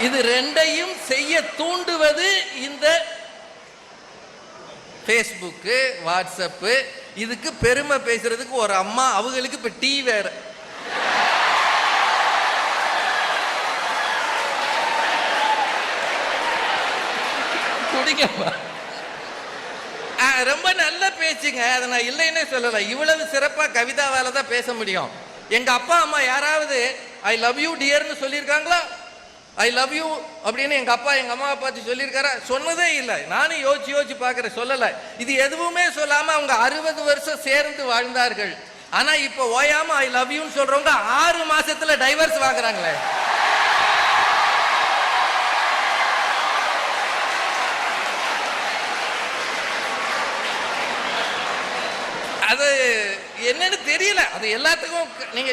இது ரெண்டையும் செய்ய தூண்டுவது இந்த ஃபேஸ்புக்கு, வாட்ஸ்அப்பு. இதுக்கு பெருமை பேசுறதுக்கு ஒரு அம்மா, அவங்களுக்கு இப்ப டீ வேற. குடிங்கப்பா. ரொம்ப நல்ல பேச்சுங்க, அதை நான் இல்லைன்னே சொல்லலை. இவ்வளவு சிறப்பா கவிதாவால தான் பேச முடியும். எங்க அப்பா அம்மா யாராவது ஐ லவ் யூ டியர்னு சொல்லியிருக்காங்களா? ஐ லவ் யூ அப்படின்னு எங்க அப்பா எங்க அம்மாவை பார்த்து சொல்லியிருக்காரா? சொன்னதே இல்லை. நானும் யோசிச்சு பார்க்கிறேன், சொல்லலை. இது எதுவுமே சொல்லாம அவங்க 60 வருஷம் சேர்ந்து வாழ்ந்தார்கள். ஆனா இப்ப ஓயாம ஐ லவ் யூன்னு சொல்றவங்க 6 மாசத்துல டைவர்ஸ் வாங்குறாங்களே. அது என்னன்னு தெரியல. அது எல்லாத்துக்கும் நீங்க